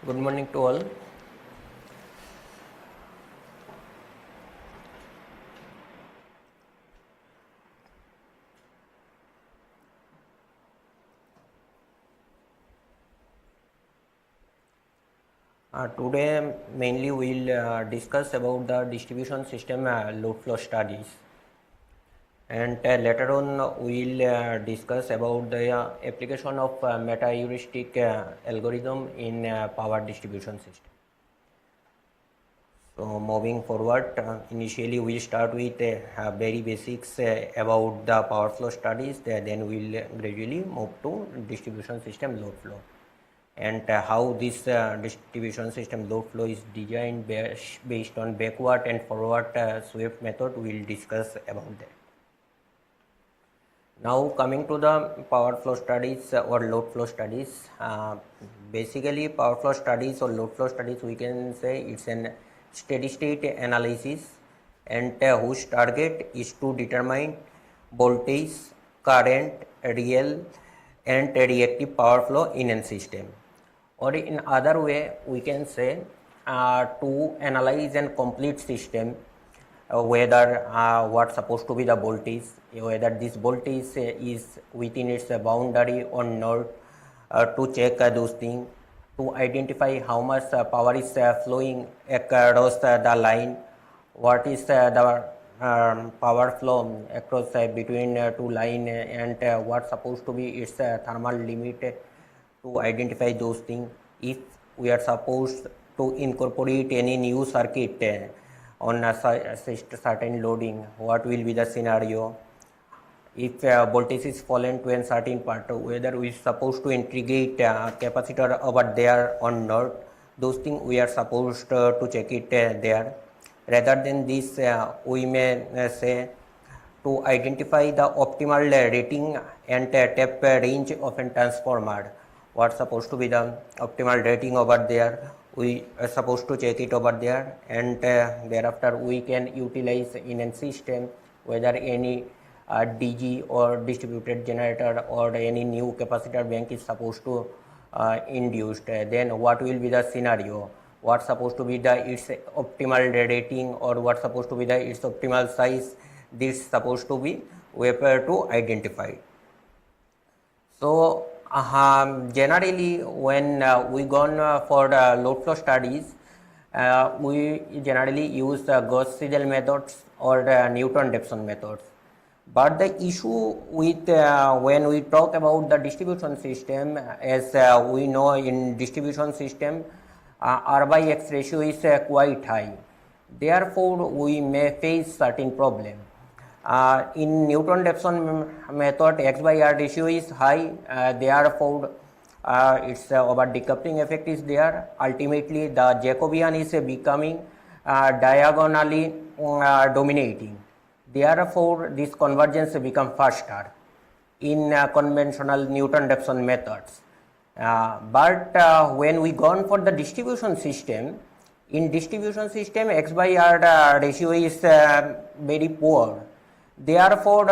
Good morning to all. Today mainly we will discuss about the distribution system load flow studies, and later on we will discuss about the application of meta-heuristic algorithm in power distribution system. So moving forward, initially we start with very basics about the power flow studies, then we will gradually move to distribution system load flow, and how this distribution system load flow is designed based on backward and forward sweep method. We will discuss about that. Now coming to the power flow studies or load flow studies, basically power flow studies or load flow studies, we can say it's an steady state analysis, and whose target is to determine voltage, current, real and reactive power flow in a system. Or in other way we can say to analyze and complete system, whether what's supposed to be the voltage, whether this voltage is within its boundary or not, to check those things, to identify how much power is flowing across the line, what is the power flow across between two line, and what's supposed to be its thermal limit, to identify those things. If we are supposed to incorporate any new circuit on a certain loading, what will be the scenario? If voltage is fallen to a certain part, whether we are supposed to integrate capacitor over there or not, those things we are supposed to check it there. Rather than this, we may say to identify the optimal rating and tap range of a transformer. What's supposed to be the optimal rating over there, we are supposed to check it over there, and thereafter we can utilize in a system whether any DG or distributed generator or any new capacitor bank is supposed to induced. Then what will be the scenario, what's supposed to be the its optimal rating, or what's supposed to be the its optimal size, this supposed to be we have to identify. So generally when we gone for load flow studies, we generally use Gauss-Seidel methods or Newton-Raphson methods. But the issue with when we talk about the distribution system, as we know in distribution system, R by X ratio is quite high. Therefore, we may face certain problem. In Newton-Raphson method, X by R ratio is high. Therefore, its over decoupling effect is there. Ultimately, the Jacobian is becoming diagonally dominating. Therefore, this convergence become faster in conventional Newton-Raphson methods. But when we gone for the distribution system, in distribution system X by R ratio is very poor. Therefore,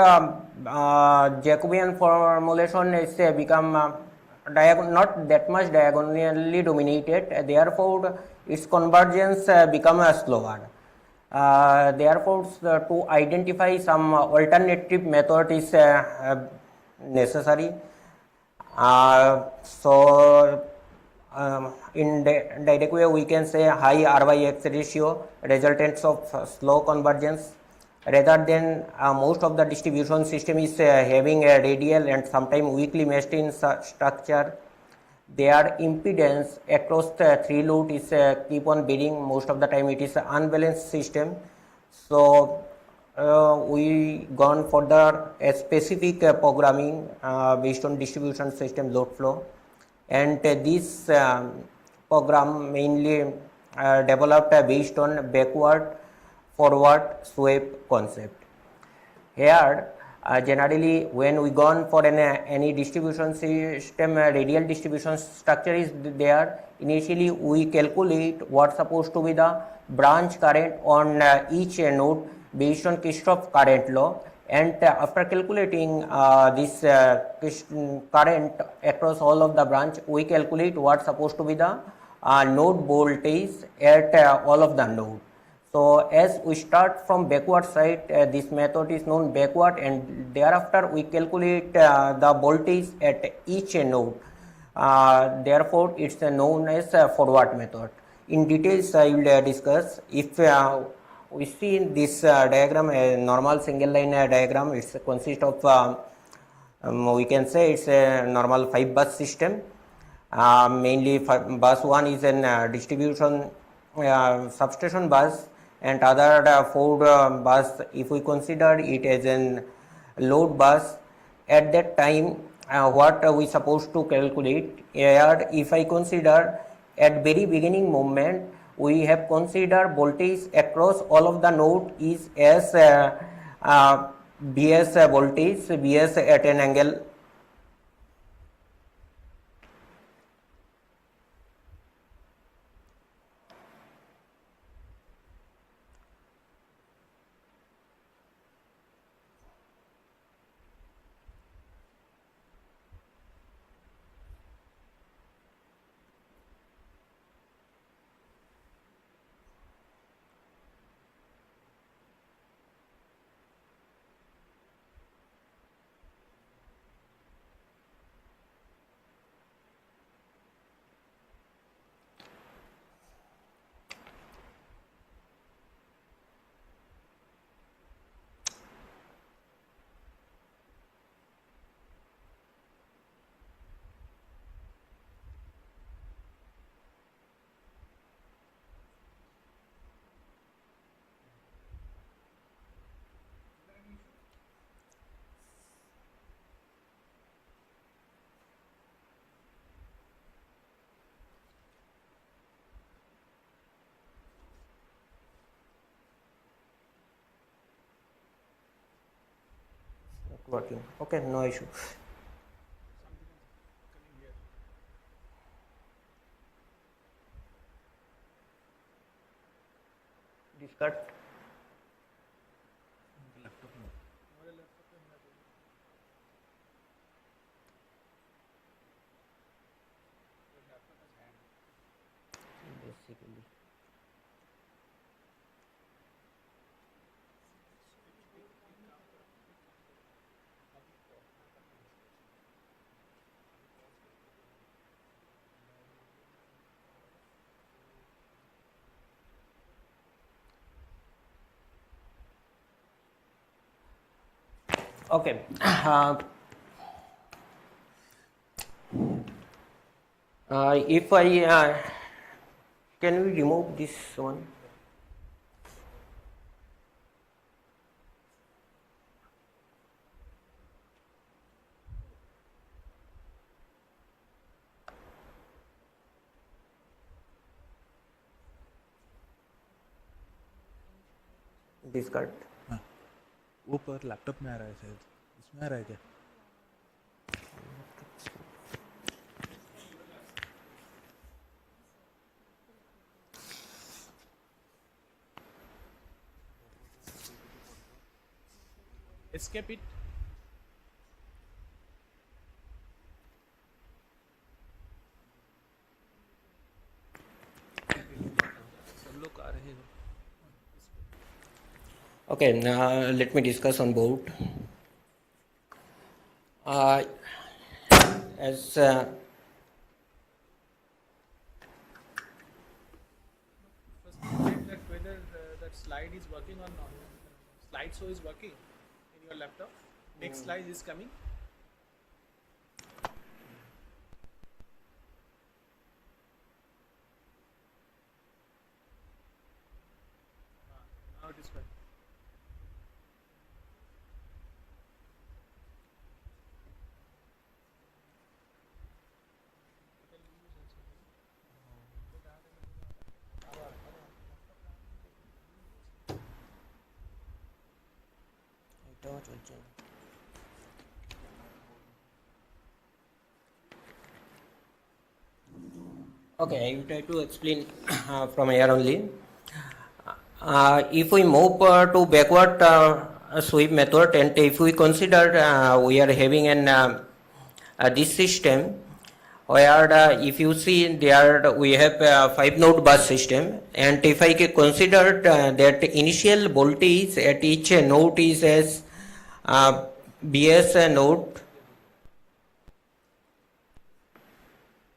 Jacobian formulation is become not that much diagonally dominated. Therefore, its convergence become slower. Therefore, to identify some alternative method is necessary. In direct way we can say high R by X ratio resultants of slow convergence, rather than most of the distribution system is having a radial and sometimes weakly meshed in structure. Their impedance across the three load is keep on varying. Most of the time it is an unbalanced system. So we gone for the specific programming based on distribution system load flow, and this program mainly developed based on backward forward sweep concept. Here generally when we gone for any distribution system, radial distribution structure is there. Initially we calculate what's supposed to be the branch current on each node based on Kirchhoff current law, and after calculating this current across all of the branch, we calculate what's supposed to be the node voltage at all of the node. So as we start from backward side, this method is known backward, and thereafter we calculate the voltage at each node. Therefore, it's known as forward method. In details, I will discuss. If we see in this diagram, a normal single line diagram, it consists of we can say it's a normal 5 bus system. Mainly bus 1 is an distribution substation bus, and other 4 bus, if we consider it as an load bus. At that time, what we supposed to calculate here, if I consider at very beginning moment, we have considered voltage across all of the node is as Bs voltage, Bs at an angle working. Okay, no issue. This cut. Basically. Okay. If I can we remove this one? This cut. ऊपर laptop में आ रहा है शायद, इसमें आ रहा है क्या? Escape it. सब लोग आ रहे हैं. Okay, now let me discuss on board. As First, check that whether that slide is working or not. Slideshow is working in your laptop. Next slide is coming. Now it is fine. okay, I will try to explain from here only. If we move to backward sweep method, and if we consider we are having an this system, where if you see there we have a 5-node bus system, and if I consider that initial voltage at each node is as BS node.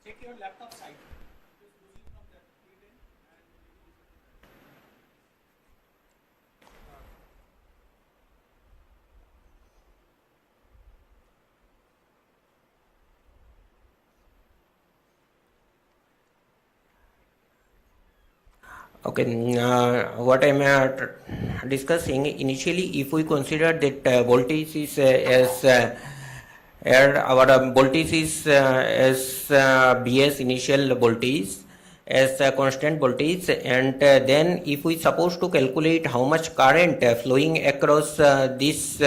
Check your laptop side. It is losing from that read in and Okay, what I'm discussing initially, if we consider that voltage is as our voltage is as BS initial voltage as a constant voltage, and then if we suppose to calculate how much current flowing across this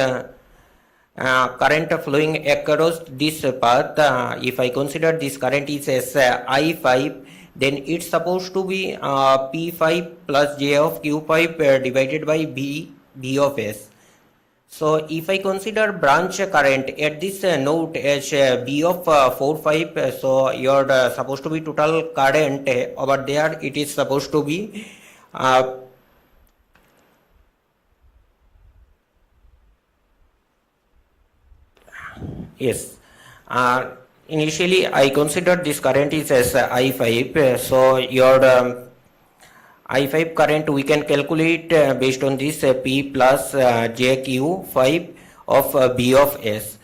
current flowing across this path, if I consider this current is as I5, then it's supposed to be P5 plus J of Q5 divided by B of S. So if I consider branch current at this node as B of 4,5, so your supposed to be total current over there, it is supposed to be yes. Initially, I considered this current is as I5, so your I5 current we can calculate based on this P plus JQ5 of B of S.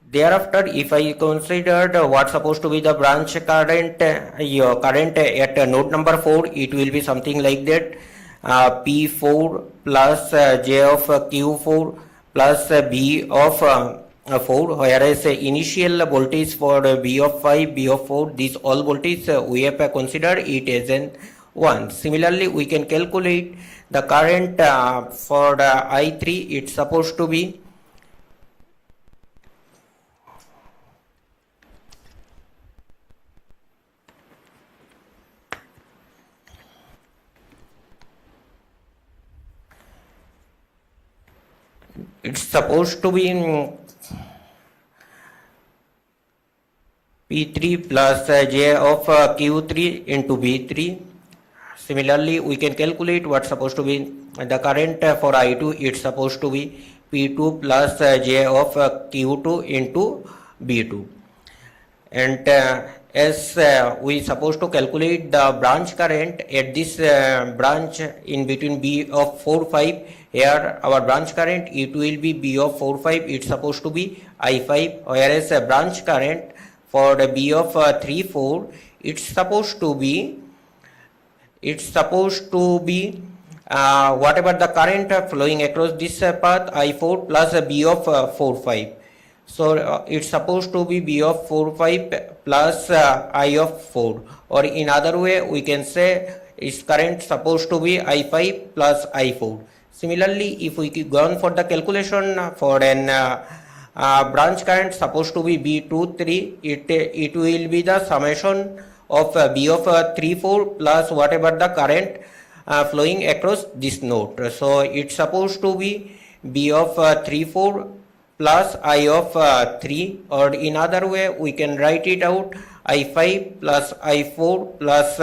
Thereafter, if I considered what supposed to be the branch current, your current at node number 4, it will be something like that, P4 plus J of Q4 plus B of 4, whereas initial voltage for B of 5, B of 4, these all voltage we have considered it as an 1. Similarly, we can calculate the current for I3, it's supposed to be P3 plus J of Q3 into B3. Similarly, we can calculate what's supposed to be the current for I2. It's supposed to be P2 plus J of Q2 into B2. And as we supposed to calculate the branch current at this branch in between B of 4, 5, here our branch current, it will be B of 4, 5, it's supposed to be I5, whereas branch current for the B of 3, 4, it's supposed to be whatever the current flowing across this path I4 plus B of 4, 5. So it's supposed to be B of 4, 5 plus I of 4, or in other way we can say its current supposed to be I5 plus I4. Similarly, if we go on for the calculation for an branch current supposed to be B2, 3, it will be the summation of B of 3, 4 plus whatever the current flowing across this node. So it's supposed to be B of 3, 4 plus I of 3, or in other way we can write it out I5 plus I4 plus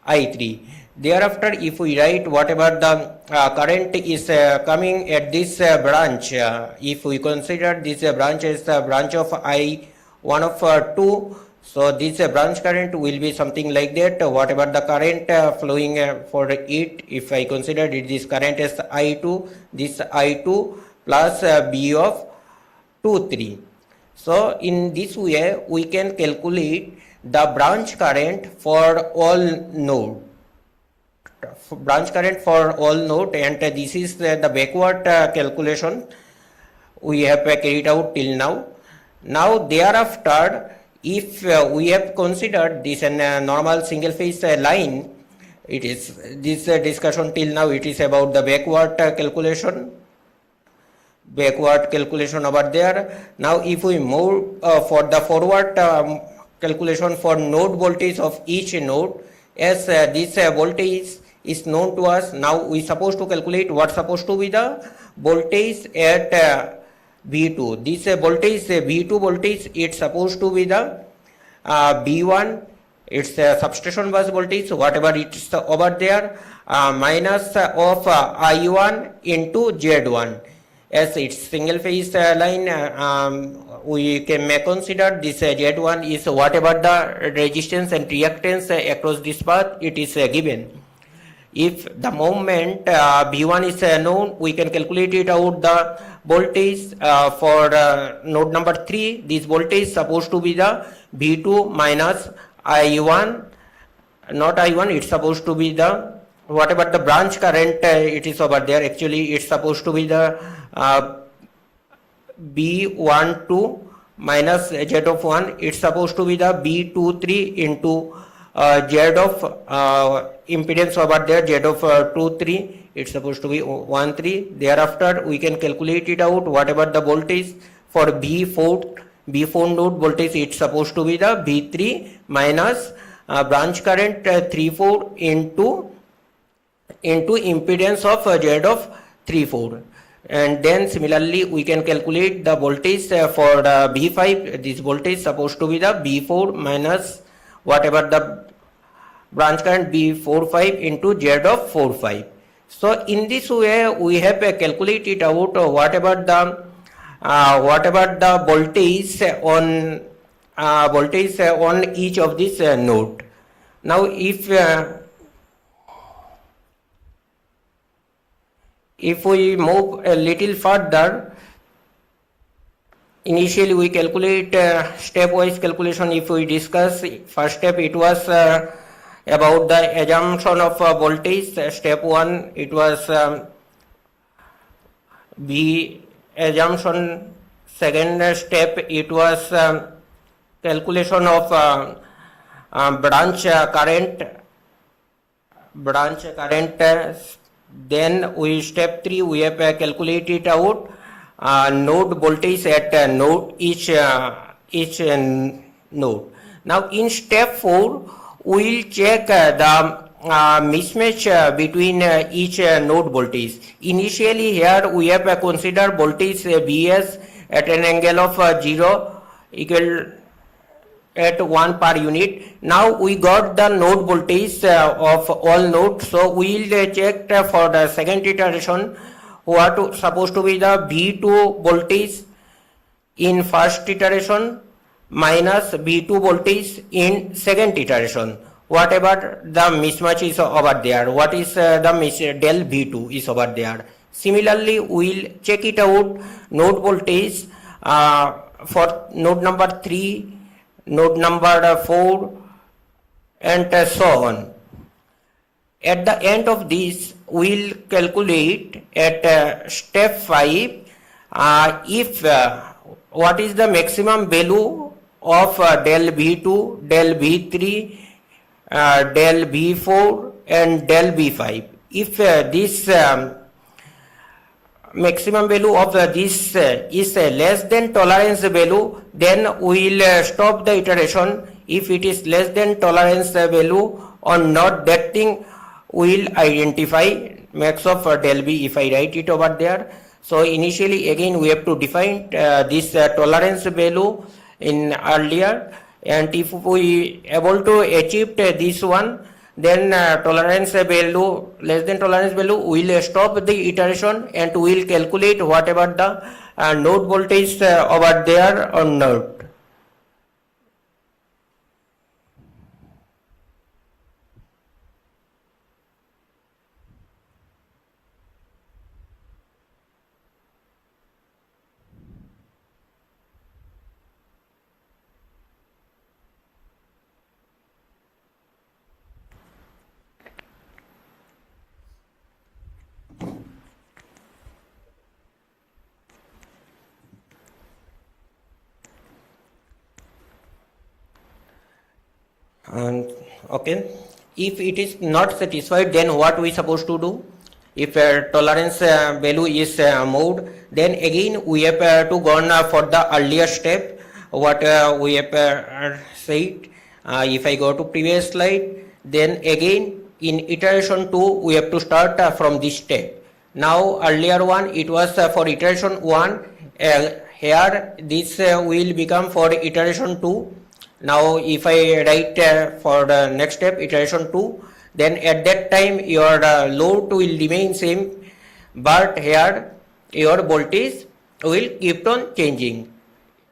I3. Thereafter, if we write whatever the current is coming at this branch, if we consider this branch as the branch of I1 of 2, so this branch current will be something like that, whatever the current flowing for it, if I consider it, this current as I2, this I2 plus B of 2, 3. So in this way we can calculate the branch current for all node. Branch current for all node, and this is the backward calculation we have carried out till now. Now thereafter, if we have considered this normal single phase line, it is this discussion till now, it is about the backward calculation over there. Now if we move for the forward calculation for node voltage of each node, as this voltage is known to us, now we supposed to calculate what supposed to be the voltage at V2. This voltage V2 voltage, it's supposed to be the B1, it's a substation bus voltage, whatever it's over there, minus of I1 into Z1. As it's single phase line, we may consider this Z1 is whatever the resistance and reactance across this path, it is given. If the moment V1 is known, we can calculate it out the voltage for node number 3. This voltage is supposed to be the V2 minus I1, not I1, it's supposed to be the whatever the branch current it is over there. Actually, it's supposed to be the B12 minus Z of 1. It's supposed to be the B23 into Z of impedance over there, Z of 23, it's supposed to be 13. Thereafter, we can calculate it out, whatever the voltage for B4 node voltage, it's supposed to be the B3 minus branch current 34 into impedance of Z of 34. And then similarly, we can calculate the voltage for B5. This voltage is supposed to be the B4 minus whatever the branch current B45 into Z of 45. So in this way, we have calculated out whatever the voltage on each of this node. Now, if we move a little further, initially we calculate stepwise calculation. If we discuss first step, it was about the assumption of voltage. Step 1, it was the assumption. Second step, it was calculation of branch current. Then step 3, we have calculated out node voltage at each node. Now in step 4, we will check the mismatch between each node voltage. Initially here we have considered voltage Vs at an angle of 0 equal at 1 per unit. Now we got the node voltage of all nodes, so we will check for the second iteration what supposed to be the V2 voltage in first iteration minus V2 voltage in second iteration. Whatever the mismatch is over there, what is the del V2 is over there. Similarly, we will check it out node voltage for node number 3, node number 4 and so on. At the end of this, we will calculate at step 5 if what is the maximum value of del V2, del V3, del V4 and del V5. If this maximum value of this is less than tolerance value, then we will stop the iteration. If it is less than tolerance value or not, that thing we will identify max of del V if I write it over there. So initially again we have to define this tolerance value in earlier, and if we able to achieve this one, then tolerance value less than tolerance value, we will stop the iteration and we will calculate whatever the node voltage over there or not. And okay, if it is not satisfied, then what we supposed to do? If tolerance value is moved, then again we have to go on for the earlier step what we have said. If I go to previous slide, then again in iteration 2 we have to start from this step. Now earlier one it was for iteration 1, here this will become for iteration 2. Now if I write for the next step iteration 2, then at that time your load will remain same, but here your voltage will keep on changing.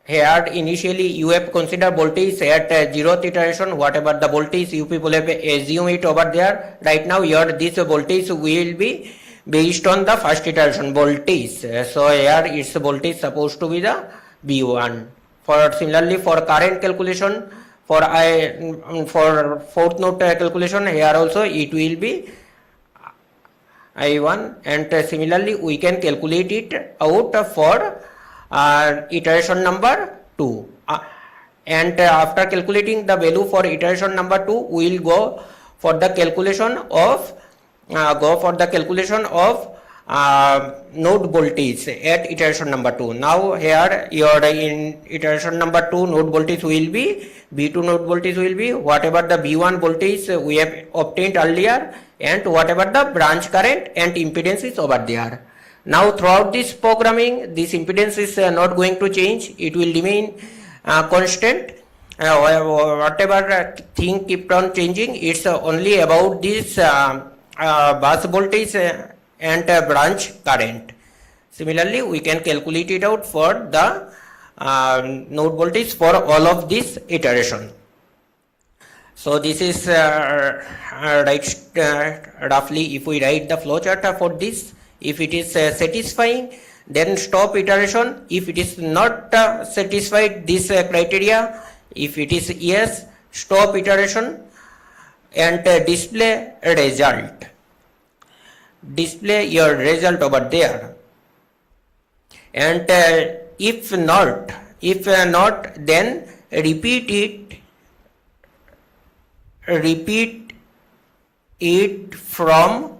Here initially you have considered voltage at 0th iteration, whatever the voltage you people have assumed it over there. Right now your this voltage will be based on the first iteration voltage. So here its voltage supposed to be the V1. For similarly for current calculation, for fourth node calculation, here also it will be I1, and similarly we can calculate it out for iteration number 2. And after calculating the value for iteration number 2, we will go for the calculation of node voltage at iteration number 2. Now here your in iteration number 2 node voltage will be V2 node voltage will be whatever the V1 voltage we have obtained earlier and whatever the branch current and impedance is over there. Now throughout this programming, this impedance is not going to change. It will remain constant. Whatever thing keep on changing, it's only about this bus voltage and branch current. Similarly, we can calculate it out for the node voltage for all of this iteration. So this is roughly if we write the flowchart for this. If it is satisfying, then stop iteration. If it is not satisfied this criteria, if it is yes, stop iteration and display result. Display your result over there. And if not, then repeat it from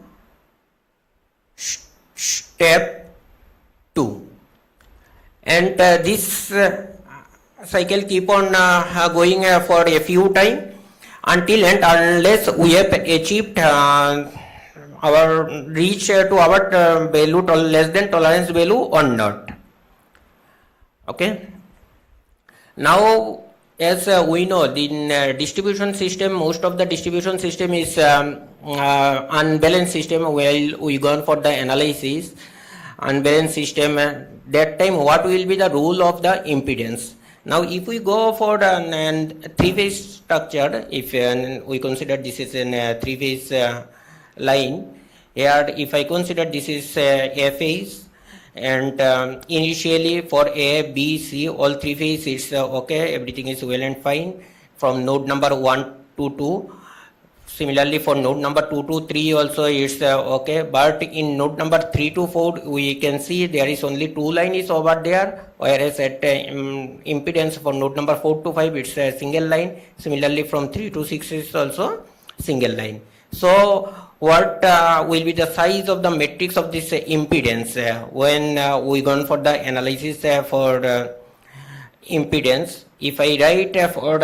step 2, and this cycle keep on going for a few time until and unless we have achieved our reach to our value less than tolerance value or not. Okay. Now as we know, the distribution system, most of the distribution system is unbalanced system. While we gone for the analysis, unbalanced system, that time what will be the rule of the impedance? Now if we go for the three-phase structure, if we consider this is a three-phase line, here if I consider this is a phase, and initially for A, B, C, all three phases it's okay, everything is well and fine from node number 1 to 2. Similarly for node number 2 to 3 also it's okay, but in node number 3 to 4 we can see there is only 2 lines over there, whereas at impedance for node number 4 to 5 it's a single line. Similarly from 3 to 6 is also single line. So what will be the size of the matrix of this impedance when we gone for the analysis for impedance? If I write for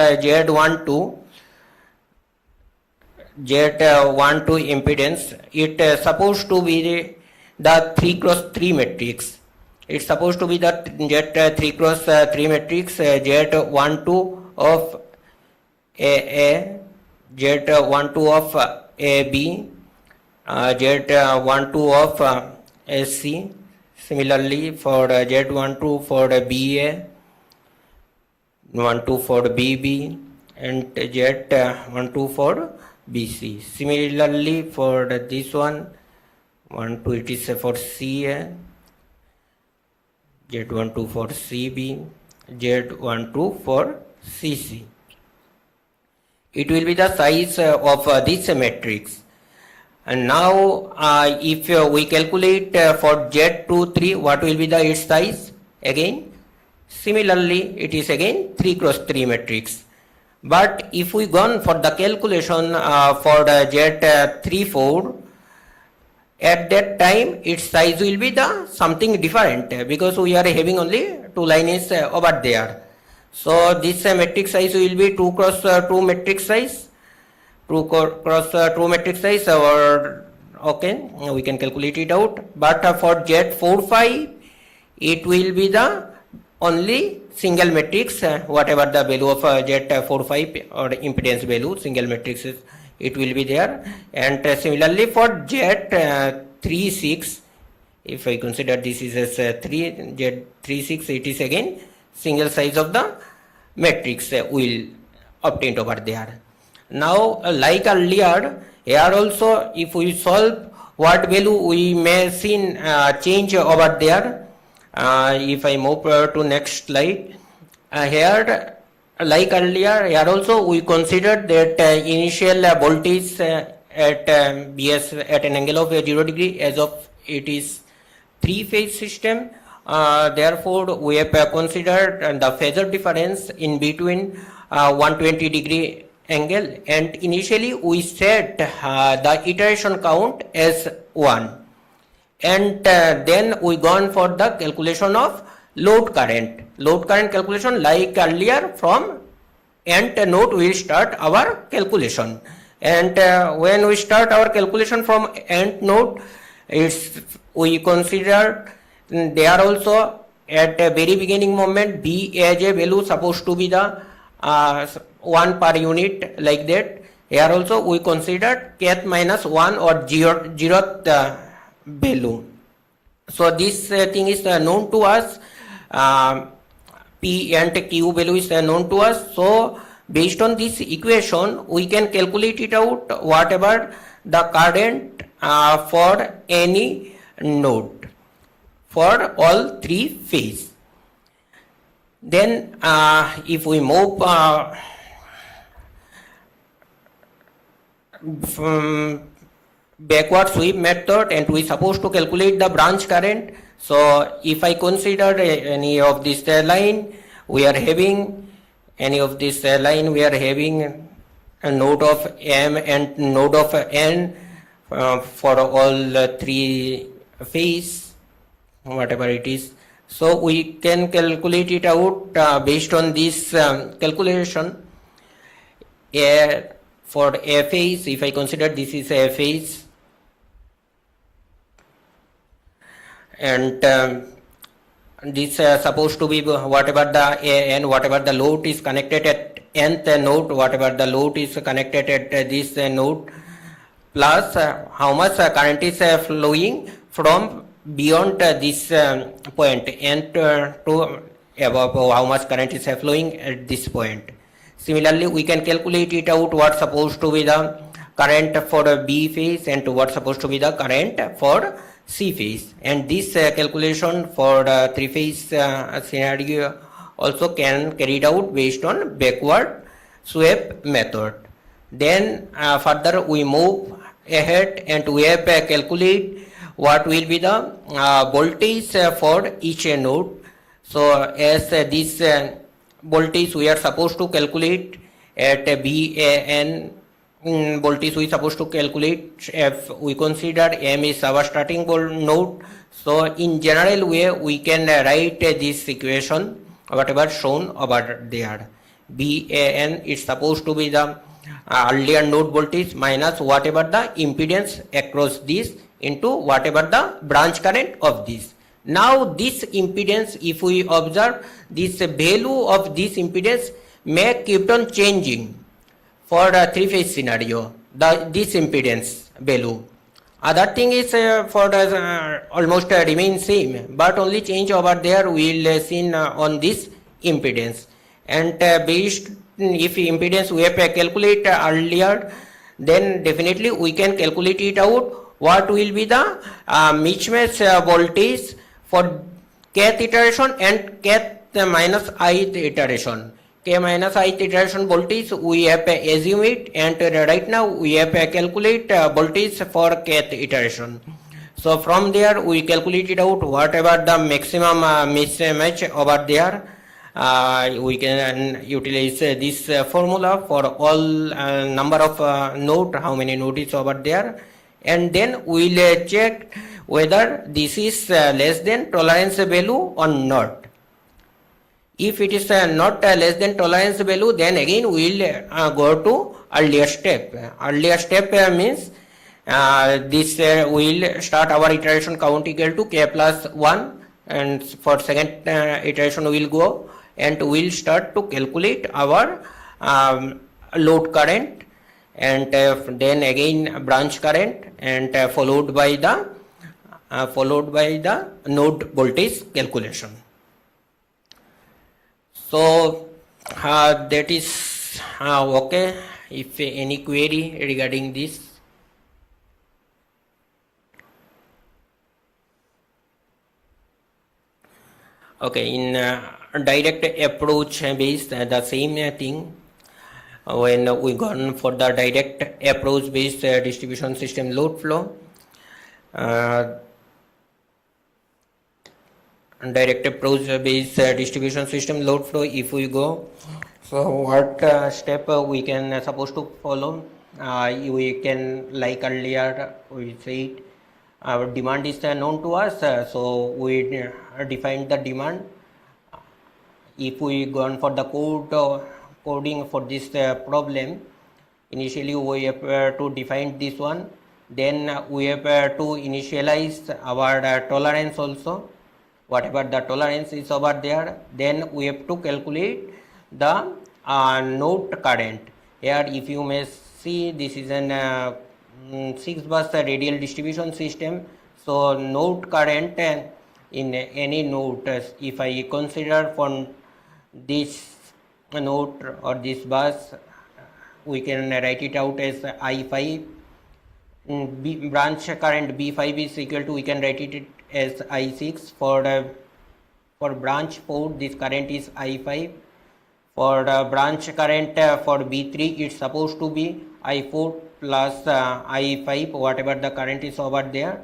Z12 impedance, it supposed to be the 3 cross 3 matrix. It's supposed to be the Z3 cross 3 matrix, Z12 of AA, Z12 of AB, Z12 of SC. Similarly for Z12 for BA, 12 for BB, and Z12 for BC. Similarly for this one, 12 it is for CA, Z12 for CB, Z12 for CC. It will be the size of this matrix. And now if we calculate for Z23, what will be the its size? Again, similarly it is again 3 cross 3 matrix. But if we gone for the calculation for the Z34, at that time its size will be the something different because we are having only 2 lines over there. So this matrix size will be 2 cross 2 matrix size, 2 cross 2 matrix size, or okay, we can calculate it out. But for Z45 it will be the only single matrix, whatever the value of Z45 or impedance value, single matrix is, it will be there. And similarly for Z36, if I consider this is as Z36, it is again single size of the matrix will obtained over there. Now, like earlier, here also if we solve, what value we may see change over there. If I move to next slide, here like earlier, here also we considered that initial voltage at BS at an angle of 0 degree, as of it is three-phase system. Therefore, we have considered the phasor difference in between 120 degree angle, and initially we set the iteration count as 1, and then we gone for the calculation of load current calculation. Like earlier, from nth node we start our calculation, and when we start our calculation from nth node, we consider there also at the very beginning moment B as a value supposed to be the 1 per unit, like that. Here also we considered kth minus 1 or 0th value. So this thing is known to us. P and Q value is known to us. So based on this equation, we can calculate it out, whatever the current for any node for all three phase. Then if we move from backward sweep method, and we supposed to calculate the branch current. So if I consider any of this line, we are having any of this line, we are having a node of M and node of N for all three phase, whatever it is. So we can calculate it out based on this calculation. For a phase, if I consider this is a phase, and this supposed to be whatever the and whatever the load is connected at nth node, whatever the load is connected at this node, plus how much current is flowing from beyond this point nth to above, how much current is flowing at this point. Similarly, we can calculate it out, what's supposed to be the current for B phase and what's supposed to be the current for C phase. And this calculation for the three phase scenario also can carried out based on backward sweep method. Then further we move ahead, and we have calculate what will be the voltage for each node. So as this voltage we are supposed to calculate at VAN voltage we supposed to calculate if we consider M is our starting node. So in general way we can write this equation whatever shown over there. VAN is supposed to be the earlier node voltage minus whatever the impedance across this into whatever the branch current of this. Now this impedance, if we observe, this value of this impedance may keep on changing for a three-phase scenario, this impedance value. Other thing is for almost remain same, but only change over there we will see on this impedance. And based if impedance we have calculated earlier, then definitely we can calculate it out what will be the mismatch voltage for kth iteration and kth minus ith iteration. K minus ith iteration voltage we have assume it, and right now we have calculate voltage for kth iteration. So from there we calculate it out whatever the maximum mismatch over there. We can utilize this formula for all number of node, how many nodes is over there, and then we will check whether this is less than tolerance value or not. If it is not less than tolerance value, then again we will go to earlier step. Earlier step means this we will start our iteration count equal to k plus 1, and for second iteration we will go and we will start to calculate our load current, and then again branch current, and followed by the node voltage calculation. So that is okay. If any query regarding this? Okay, in direct approach based, the same thing. When we gone for the direct approach based distribution system load flow, direct approach based distribution system load flow, if we go, so what step we can supposed to follow? We can, like earlier we said, our demand is known to us, so we define the demand. If we gone for the coding for this problem, initially we have to define this one, then we have to initialize our tolerance also, whatever the tolerance is over there. Then we have to calculate the node current. Here if you may see, this is an 6 bus radial distribution system. So node current in any node, if I consider for this node or this bus, we can write it out as I5. Branch current B5 is equal to, we can write it as I6. For branch 4, this current is I5. For branch current for B3, it's supposed to be I4 plus I5, whatever the current is over there.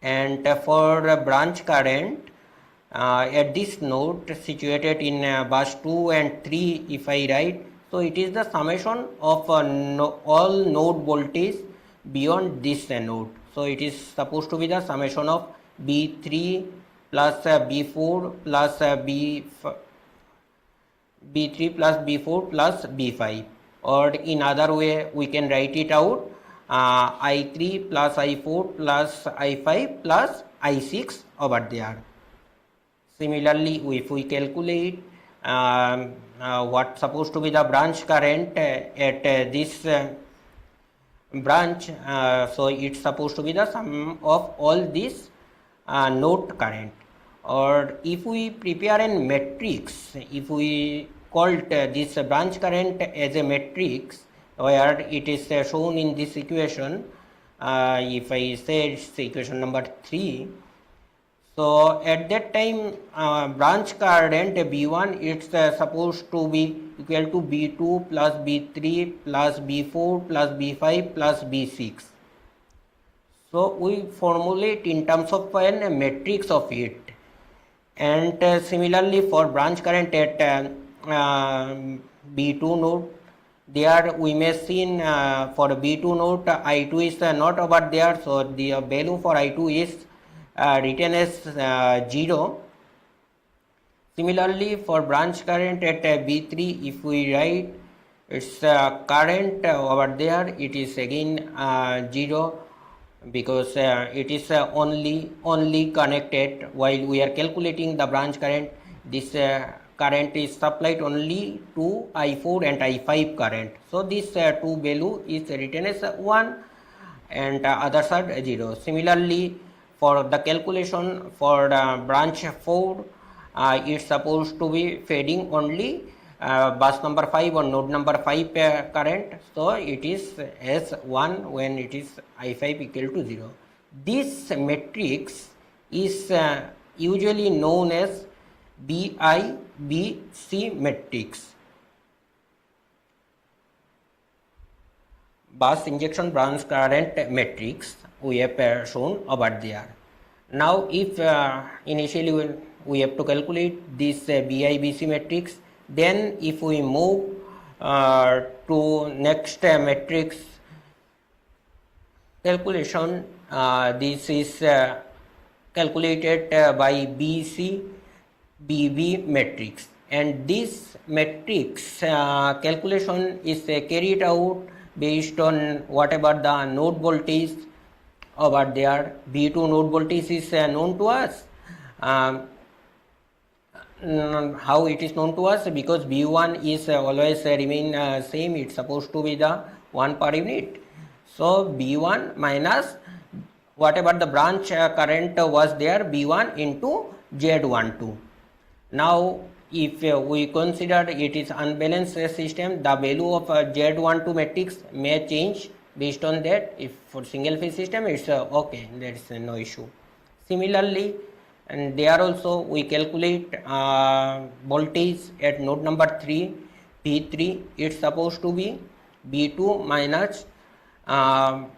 And for branch current at this node situated in bus 2 and 3, if I write, so it is the summation of all node voltage beyond this node. So it is supposed to be the summation of B3 plus B4 plus B3 plus B4 plus B5, or in other way we can write it out I3 plus I4 plus I5 plus I6 over there. Similarly, if we calculate what supposed to be the branch current at this branch, so it's supposed to be the sum of all this node current. Or if we prepare a matrix, if we called this branch current as a matrix, where it is shown in this equation, if I say it's equation number 3, so at that time branch current B1, it's supposed to be equal to B2 plus B3 plus B4 plus B5 plus B6. So we formulate in terms of a matrix of it. And similarly for branch current at B2 node, there we may see for B2 node I2 is not over there, so the value for I2 is written as 0. Similarly for branch current at B3, if we write its current over there, it is again 0, because it is only connected. While we are calculating the branch current, this current is supplied only to I4 and I5 current. So this two value is written as 1 and other side 0. Similarly for the calculation for branch 4, it's supposed to be feeding only bus number 5 or node number 5 current, so it is as 1 when it is I5 equal to 0. This matrix is usually known as BIBC matrix, bus injection branch current matrix we have shown over there. Now if initially we have to calculate this BIBC matrix, then if we move to next matrix calculation, this is calculated by BB matrix, and this matrix calculation is carried out based on whatever the node voltage over there. B2 node voltage is known to us, Um, how it is known to us, because B1 is always remain same, it's supposed to be the 1 per unit. So B1 minus whatever the branch current was there, B1 into Z12. Now if we consider it is unbalanced system, the value of Z12 matrix may change based on that. If for single phase system it's okay, there is no issue. Similarly, and there also we calculate voltage at node number 3, P3, it's supposed to be B2 minus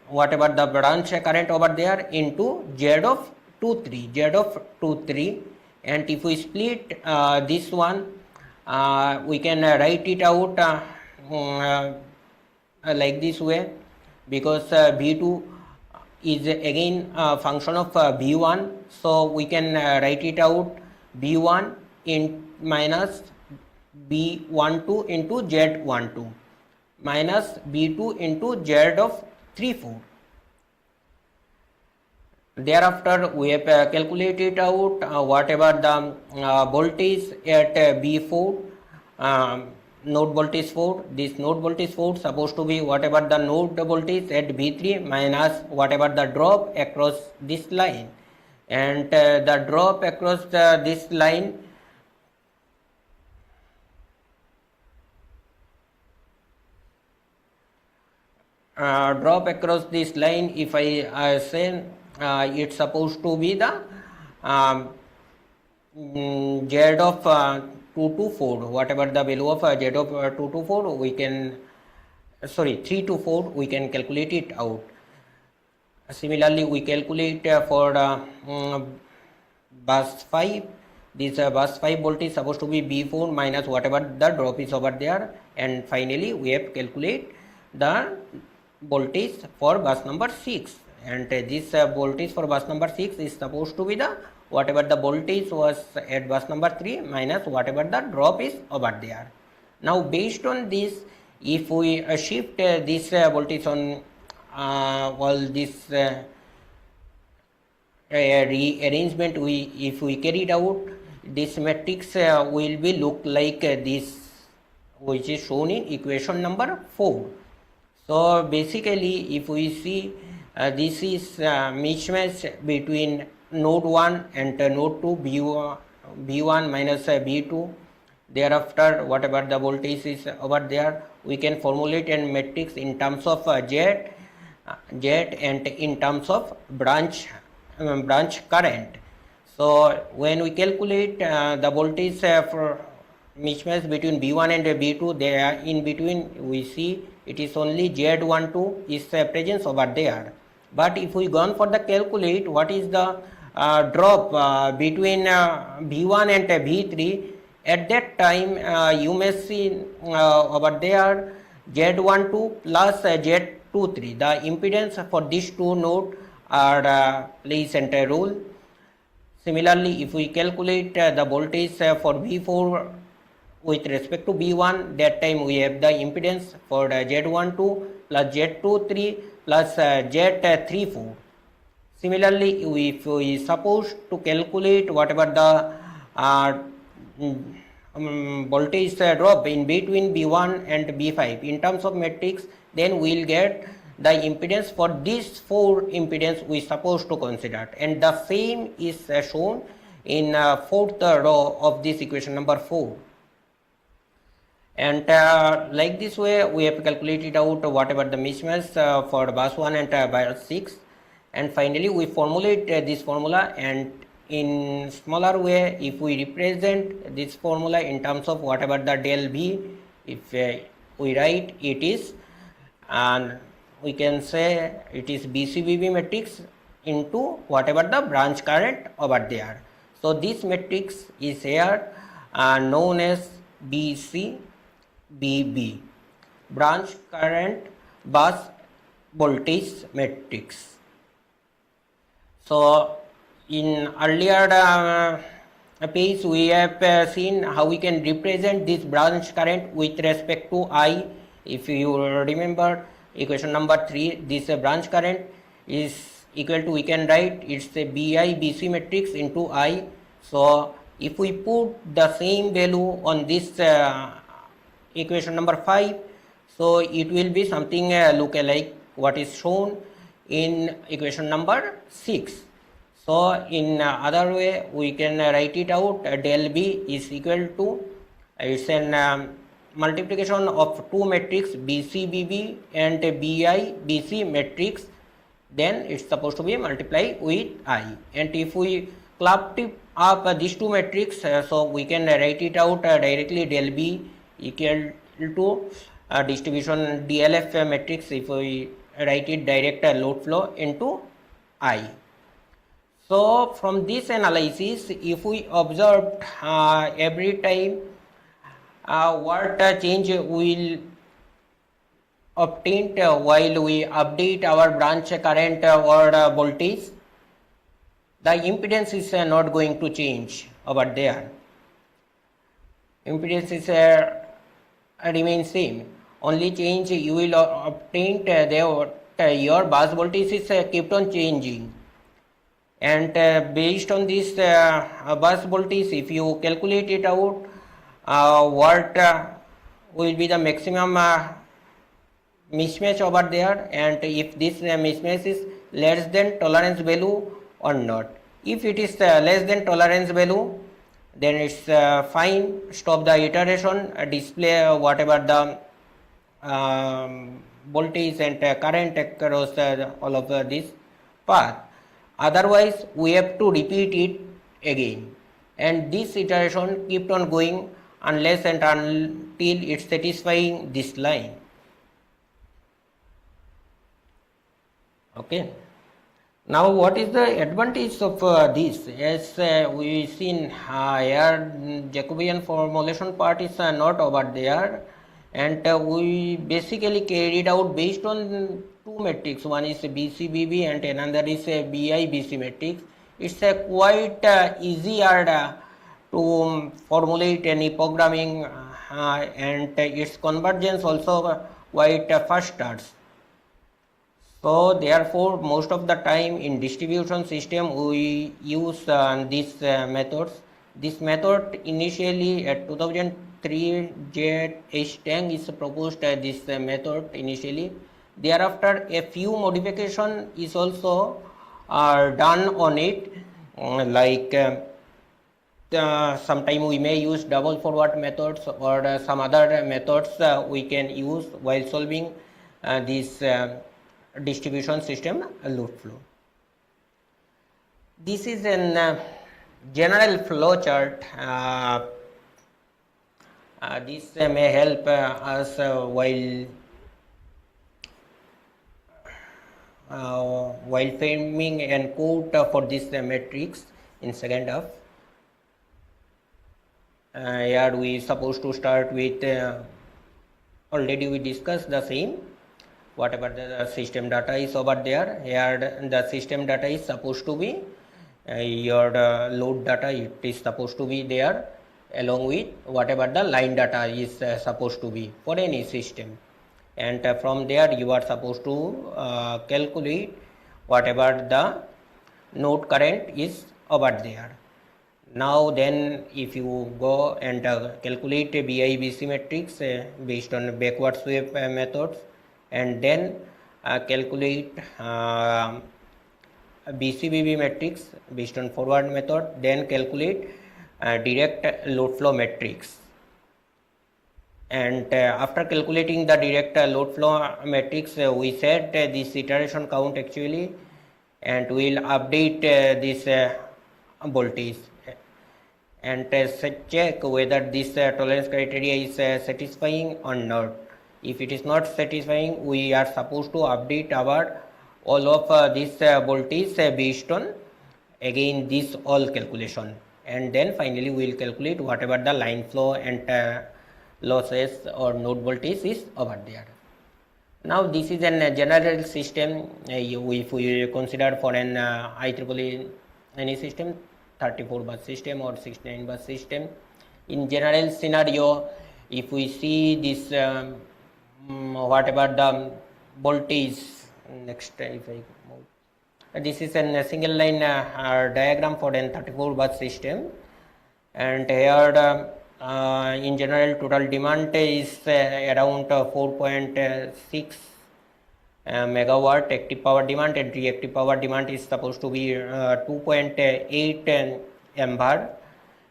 whatever the branch current over there into Z of 23, Z of 23. And if we split this one, we can write it out like this way, because B2 is again a function of B1, so we can write it out B1 in minus B12 into Z12 minus B2 into Z of 34. Thereafter we have calculated out whatever the voltage at B4, node voltage 4. This node voltage 4 supposed to be whatever the node voltage at B3 minus whatever the drop across this line, and the drop across this line if I say it's supposed to be the Z of 2 to 4, whatever the value of Z of 2 to 4 we can, 3 to 4 we can calculate it out. Similarly we calculate for bus 5, this bus 5 voltage is supposed to be B4 minus whatever the drop is over there, and finally we have calculate the voltage for bus number 6, and this voltage for bus number 6 is supposed to be the whatever the voltage was at bus number 3 minus whatever the drop is over there. Now based on this, if we shift this voltage on all this rearrangement, if we carry it out, this matrix will be look like this, which is shown in equation number 4. So basically if we see this is mismatch between node 1 and node 2, B1 minus B2. Thereafter whatever the voltage is over there, we can formulate a matrix in terms of Z and in terms of branch current. So when we calculate the voltage for mismatch between B1 and B2, they are in between, we see it is only Z12 is presence over there. But if we gone for the calculate what is the drop between B1 and B3, at that time you may see over there Z12 plus Z23, the impedance for these two nodes are plays center role. Similarly, if we calculate the voltage for V4 with respect to B1, that time we have the impedance for Z12 plus Z23 plus Z34. Similarly, if we suppose to calculate whatever the voltage drop in between B1 and B5 in terms of matrix, then we will get the impedance for these 4 impedance we supposed to consider, and the same is shown in 4th row of this equation number 4. And like this way we have calculated out whatever the mismatch for bus 1 and bus 6, and finally we formulate this formula, and in smaller way if we represent this formula in terms of whatever the del V, if we write it is, and we can say it is BCBB matrix into whatever the branch current over there. So this matrix is here known as BCBB, branch current bus voltage matrix. So in earlier page we have seen how we can represent this branch current with respect to I. If you remember equation number 3, this branch current is equal to, we can write it's a BI BC matrix into I. So if we put the same value on this equation number 5, so it will be something look like what is shown in equation number 6. So in other way we can write it out, del B is equal to, it's an multiplication of two matrix BCBB and BIBC matrix, then it's supposed to be multiplied with I. And if we club up these two matrix, so we can write it out directly, del B equal to distribution DLF matrix if we write it direct load flow into I. So from this analysis, if we observe every time what change will obtained while we update our branch current or voltage, the impedance is not going to change over there. Impedance is remain same. Only change you will obtain your bus voltage is kept on changing. And based on this bus voltage, if you calculate it out, what will be the maximum mismatch over there, and if this mismatch is less than tolerance value or not. If it is less than tolerance value, then it's fine, stop the iteration, display whatever the voltage and current across all of this path. Otherwise we have to repeat it again, and this iteration kept on going unless and until it's satisfying this line. Okay. Now what is the advantage of this? As we seen here, Jacobian formulation part is not over there, and we basically carried out based on two metrics. One is BCBB and another is BIBC matrix. It's quite easier to formulate any programming, and its convergence also quite faster. So therefore most of the time in distribution system we use these methods. This method initially at 2003 J.H. Tang is proposed this method initially. Thereafter a few modification is also done on it, like sometime we may use double forward methods or some other methods we can use while solving this distribution system load flow. This is an general flow chart. This may help us while framing and code for this matrix in second half. Here we supposed to start with already we discussed the same, whatever the system data is over there. Here the system data is supposed to be your load data, it is supposed to be there along with whatever the line data is supposed to be for any system, and from there you are supposed to calculate whatever the node current is over there. Now then if you go and calculate a BIBC matrix based on backward sweep methods, and then calculate BCBB matrix based on forward method, then calculate direct load flow matrix. And after calculating the direct load flow matrix, we set this iteration count actually, and we will update this voltage and check whether this tolerance criteria is satisfying or not. If it is not satisfying, we are supposed to update our all of this voltage based on again this all calculation, and then finally we will calculate whatever the line flow and losses or node voltage is over there. Now this is a general system. If we consider for an IEEE any system, 34 bus system or 69 bus system, in general scenario, if we see this whatever the voltage, next if I move, This is a single line diagram for an 34 bus system, and here in general total demand is around 4.6 megawatt active power demand, and reactive power demand is supposed to be 2.8 MVAR.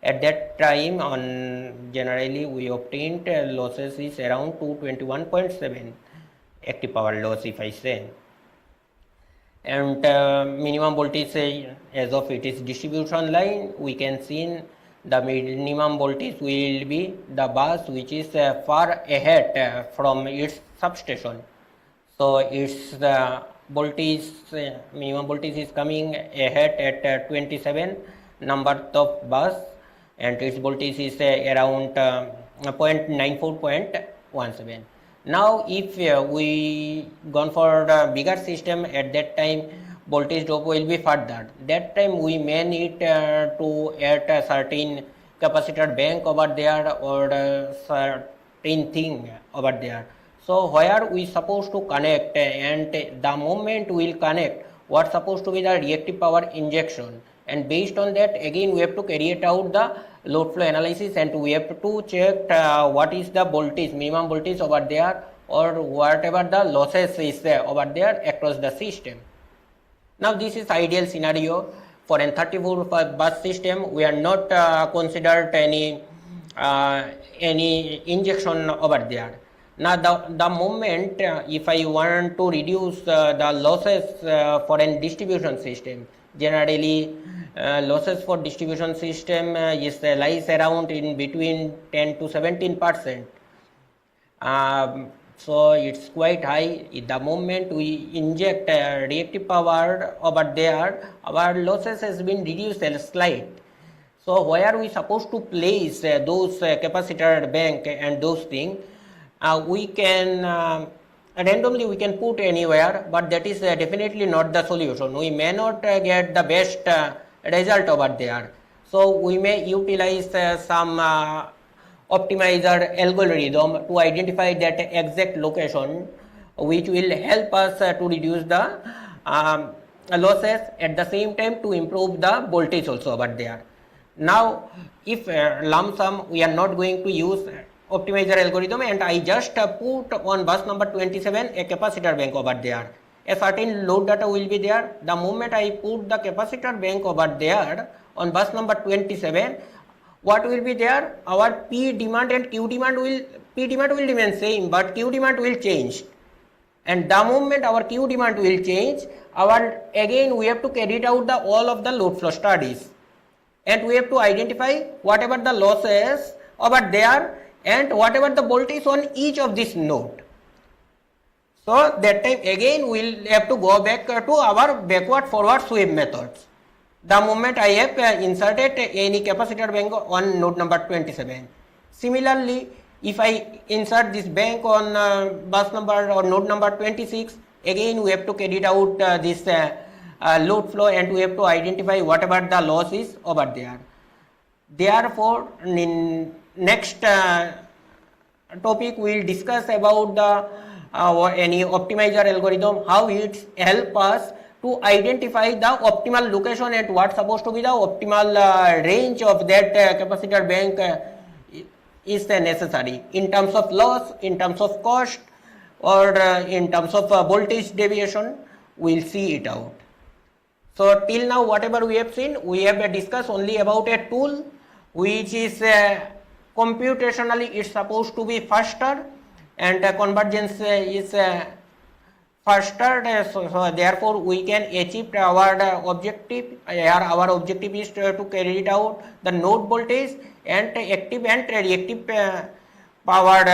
At that time, on generally we obtained losses is around 221.7 active power loss, if I say. And minimum voltage as of it is distribution line, we can see the minimum voltage will be the bus which is far ahead from its substation. So its voltage, minimum voltage is coming ahead at 27 number of bus, and its voltage is around 0.94.17. Now if we gone for the bigger system, at that time voltage drop will be further. That time we may need to add a certain capacitor bank over there, or certain thing over there. So where we supposed to connect, and the moment we will connect, what supposed to be the reactive power injection, and based on that again we have to carry it out the load flow analysis, and we have to check what is the voltage, minimum voltage over there, or whatever the losses is there over there across the system. Now this is ideal scenario for an 34 bus system. We are not considered any injection over there. Now the moment if I want to reduce the losses for an distribution system, generally losses for distribution system is lies around in between 10 to 17%. So it's quite high. The moment we inject reactive power over there, our losses has been reduced a slight. So where we supposed to place those capacitor bank and those things, we can randomly we can put anywhere, but that is definitely not the solution. We may not get the best result over there. So we may utilize some optimizer algorithm to identify that exact location, which will help us to reduce the losses, at the same time to improve the voltage also over there. Now if lump sum we are not going to use optimizer algorithm, and I just put on bus number 27 a capacitor bank over there, a certain load data will be there. The moment I put the capacitor bank over there on bus number 27, what will be there? Our P demand and Q demand will, P demand will remain same, but Q demand will change. And the moment our Q demand will change, our again we have to carry out the all of the load flow studies, and we have to identify whatever the losses over there and whatever the voltage on each of this node. So that time again we will have to go back to our backward forward sweep methods. The moment I have inserted any capacitor bank on node number 27. Similarly, if I insert this bank on bus number or node number 26, again we have to carry out this load flow, and we have to identify whatever the loss is over there. Therefore, in next topic we will discuss about the any optimizer algorithm, how it help us to identify the optimal location and what supposed to be the optimal range of that capacitor bank is necessary in terms of loss, in terms of cost, or in terms of voltage deviation. We will see it out. So till now whatever we have seen, we have discussed only about a tool which is computationally it's supposed to be faster, and convergence is faster, so therefore we can achieve our objective. Our objective is to carry it out the node voltage and active and reactive power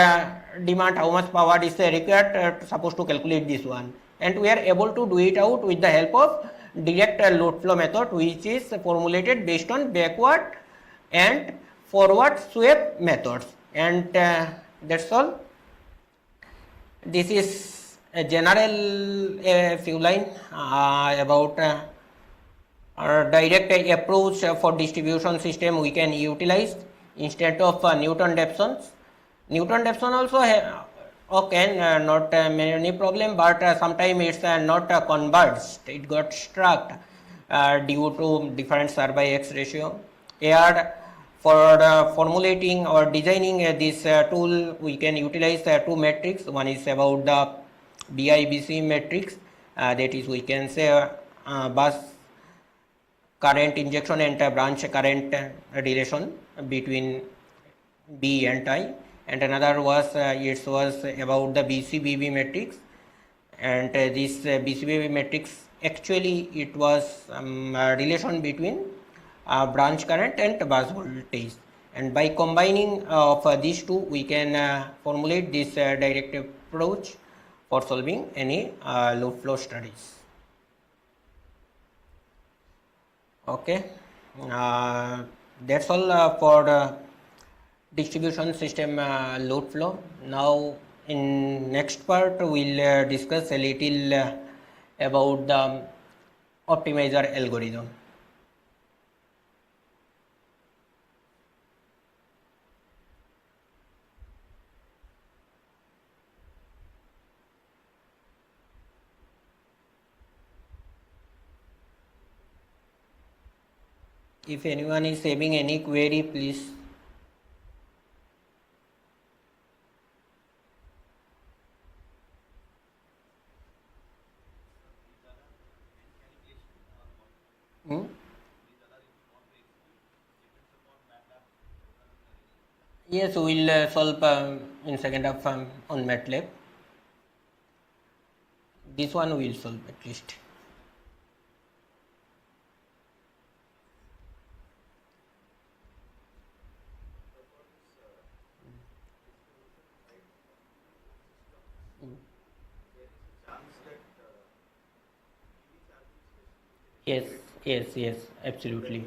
demand, how much power is required, supposed to calculate this one, and we are able to do it out with the help of direct load flow method, which is formulated based on backward and forward sweep methods. And that's all. This is a general few line about direct approach for distribution system we can utilize instead of Newton-Raphson's. Newton-Raphson also Okay, not many problem, but sometimes it's not converged. It got struck due to different by X ratio. Here, for formulating or designing this tool, we can utilize two metrics. One is about the BIBC matrix, that is, we can say bus current injection and branch current relation between B and I, and another was it was about the BCBB matrix, and this BCBB matrix actually it was a relation between branch current and bus voltage, and by combining of these two we can formulate this direct approach for solving any load flow studies. Okay, that's all for distribution system load flow. Now in next part we'll discuss a little about the optimizer algorithm. If anyone is having any query, please. Hmm? Yes, we'll solve in second half on MATLAB. This one we'll solve at least. Yes, yes, absolutely.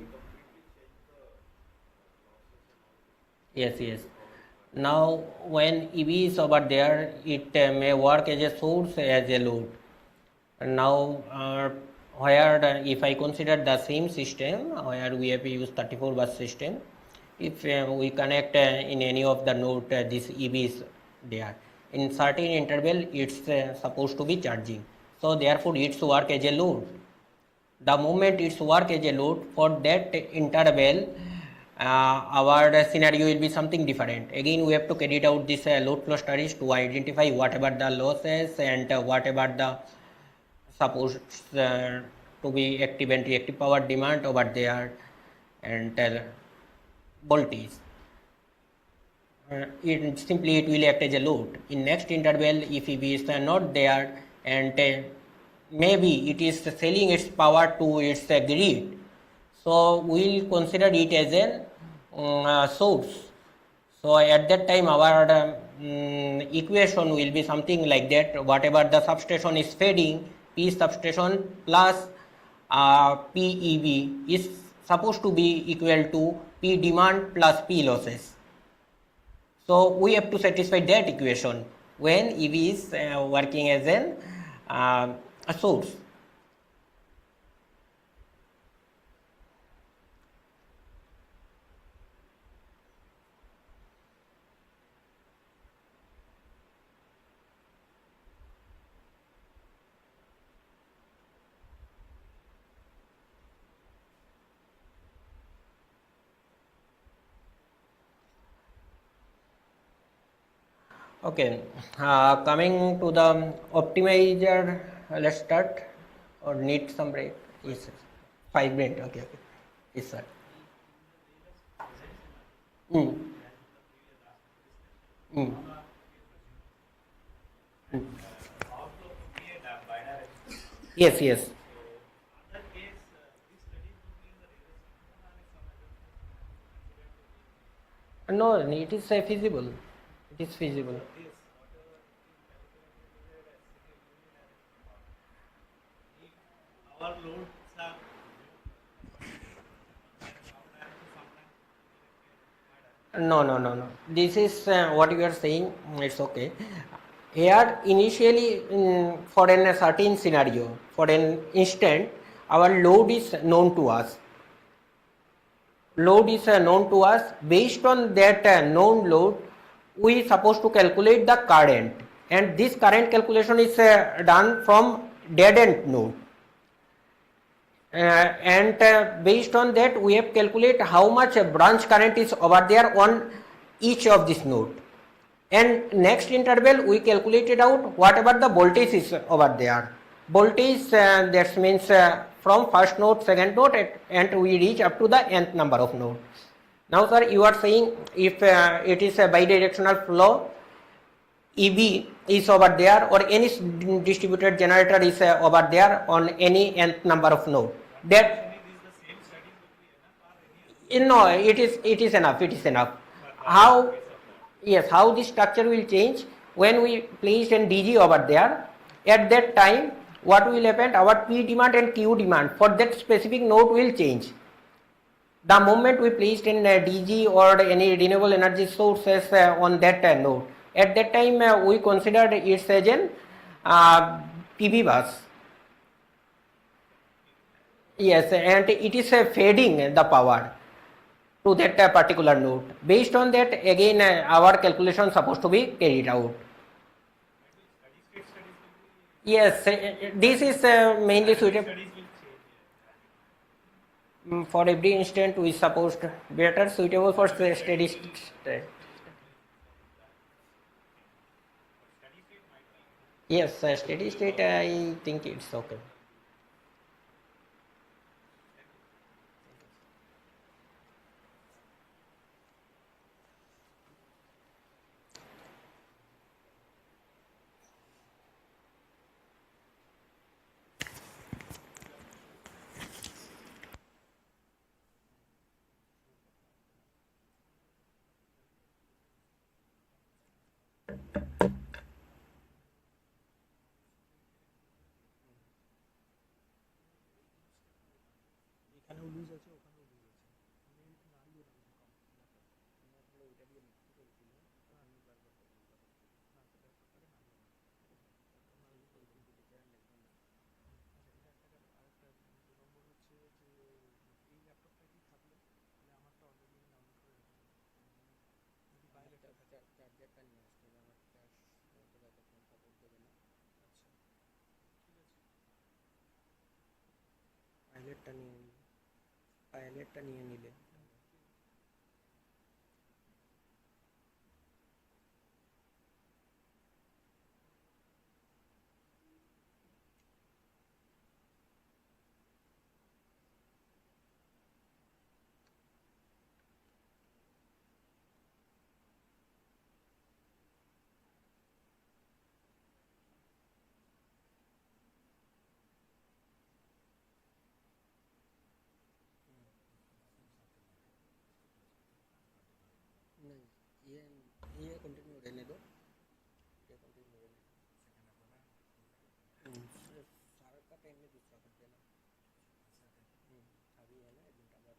Yes. Now, when EV is over there, it may work as a source as a load. Now, where if I consider the same system where we have used 34 bus system, if we connect in any of the node this EV is there, in certain interval it's supposed to be charging. So therefore, it's work as a load. The moment it's work as a load, for that interval our scenario will be something different. Again we have to carry out this load flow studies to identify whatever the losses and whatever the supposed to be active and reactive power demand over there, and voltage. It will act as a load. In next interval, if EV is not there and maybe it is selling its power to its grid, so we will consider it as a source. So at that time our equation will be something like that. Whatever the substation is feeding, P substation plus PEV is supposed to be equal to P demand plus P losses. So we have to satisfy that equation when EV is working as a source. Okay, coming to the optimizer, let's start or need some break? Yes, sir. 5 minutes. Okay. Yes, sir. Mm. Mm. Yes. No, it is feasible. It is feasible. No. This is what you are saying. It's okay. Here, initially, for a certain scenario, for an instant, our load is known to us. Load is known to us. Based on that known load, we supposed to calculate the current. and this current calculation is done from dead end node. And based on that we have calculate how much branch current is over there on each of this node, and next interval we calculated out whatever the voltage is over there. Voltage that means from first node, second node, and we reach up to the nth number of node. Now sir, you are saying if it is a bidirectional flow, EB is over there, or any distributed generator is over there on any nth number of node. That no, it is enough. It is enough. How? Yes, how the structure will change when we place an DG over there. At that time, what will happen? Our P demand and Q demand for that specific node will change. The moment we placed in DG or any renewable energy sources on that node, at that time we considered it as an PV bus. Yes, and it is fading the power to that particular node. Based on that, again our calculation is supposed to be carried out. Yes, this is mainly suitable. For every instant we supposed better suitable for steady state. Yes, steady state I think it's okay. এখানেও loose আছে ওখানেও loose আছে আমি নাড়িয়ে রাখবো পাইলেটটা নিয়ে নিলে नहीं ये कंटिन्यू रहने दो, ये कंटिन्यू रहने दो। सारा का टाइम में दूसरा कर देना। अभी है ना 1 घंटा बाद।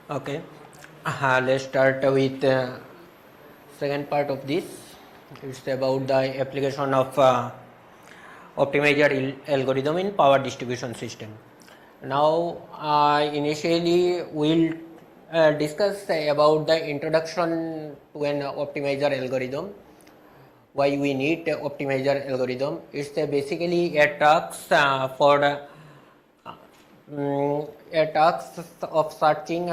Okay, let's start with second part of this. It's about the application of optimizer algorithm in power distribution system. Now, initially we'll discuss about the introduction to an optimizer algorithm. Why we need optimizer algorithm? It's basically a task for a task of searching